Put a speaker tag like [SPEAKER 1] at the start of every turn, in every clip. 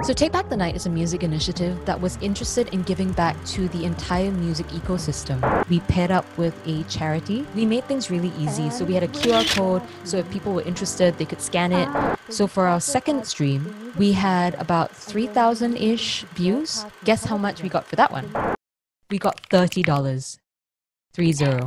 [SPEAKER 1] So Take Back the Night is a music initiative that was interested in giving back to the entire music ecosystem. We paired up with a charity. We made things really easy. So we had a QR code, so if people were interested, they could scan it. So for our second stream, we had about 3,000-ish views. Guess how much we got for that one? We got $30. 30.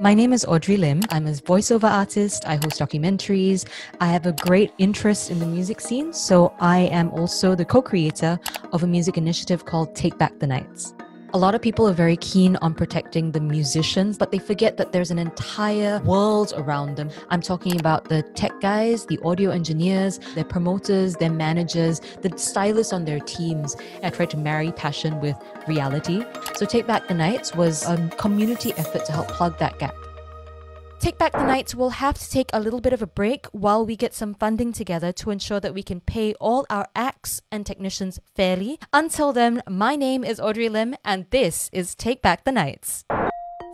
[SPEAKER 1] My name is Audrey Lim. I'm a voiceover artist. I host documentaries. I have a great interest in the music scene, so I am also the co-creator of a music initiative called Take Back the Nights. A lot of people are very keen on protecting the musicians, but they forget that there's an entire world around them. I'm talking about the tech guys, the audio engineers, their promoters, their managers, the stylists on their teams. I tried to marry passion with reality. So Take Back the Nights was a community effort to help plug that gap. Take Back the Nights will have to take a little bit of a break while we get some funding together to ensure that we can pay all our acts and technicians fairly. Until then, my name is Audrey Lim and this is Take Back the Nights.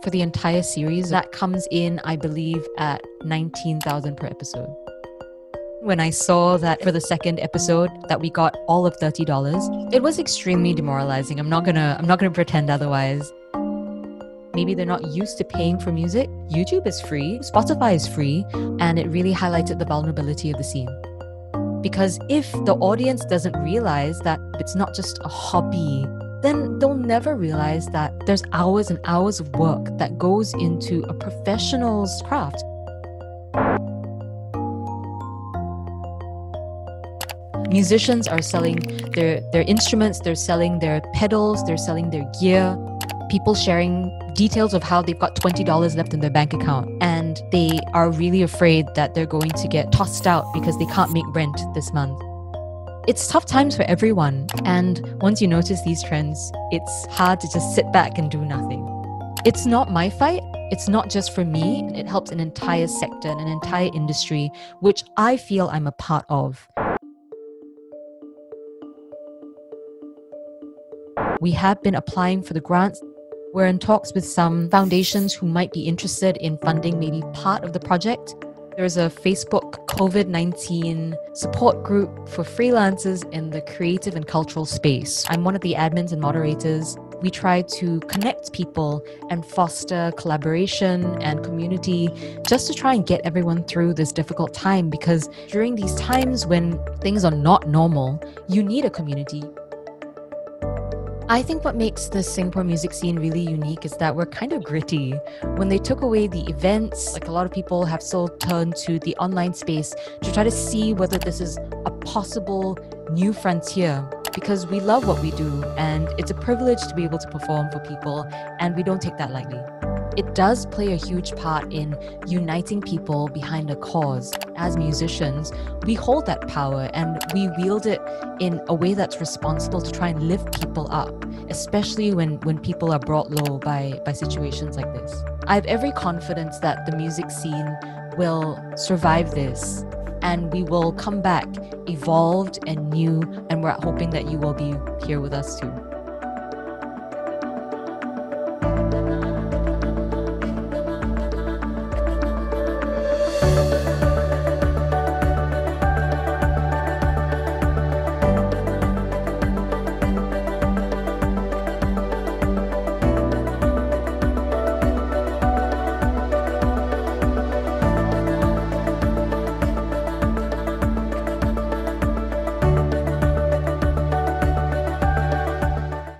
[SPEAKER 1] For the entire series, that comes in, I believe, at 19,000 per episode. When I saw that for the second episode that we got all of $30, it was extremely demoralizing. I'm not gonna pretend otherwise. Maybe they're not used to paying for music. YouTube is free, Spotify is free, and it really highlighted the vulnerability of the scene. Because if the audience doesn't realize that it's not just a hobby, then they'll never realize that there's hours and hours of work that goes into a professional's craft. Musicians are selling their instruments, they're selling their pedals, they're selling their gear. People sharing details of how they've got $20 left in their bank account and they are really afraid that they're going to get tossed out because they can't make rent this month. It's tough times for everyone, and once you notice these trends, it's hard to just sit back and do nothing. It's not my fight. It's not just for me. It helps an entire sector and an entire industry, which I feel I'm a part of. We have been applying for the grants. We're in talks with some foundations who might be interested in funding maybe part of the project. There's a Facebook COVID-19 support group for freelancers in the creative and cultural space. I'm one of the admins and moderators. We try to connect people and foster collaboration and community just to try and get everyone through this difficult time, because during these times when things are not normal, you need a community. I think what makes the Singapore music scene really unique is that we're kind of gritty. When they took away the events, like a lot of people have still turned to the online space to try to see whether this is a possible new frontier, because we love what we do and it's a privilege to be able to perform for people, and we don't take that lightly. It does play a huge part in uniting people behind a cause. As musicians, we hold that power and we wield it in a way that's responsible to try and lift people up, especially when people are brought low by situations like this. I have every confidence that the music scene will survive this and we will come back evolved and new, and we're hoping that you will be here with us too.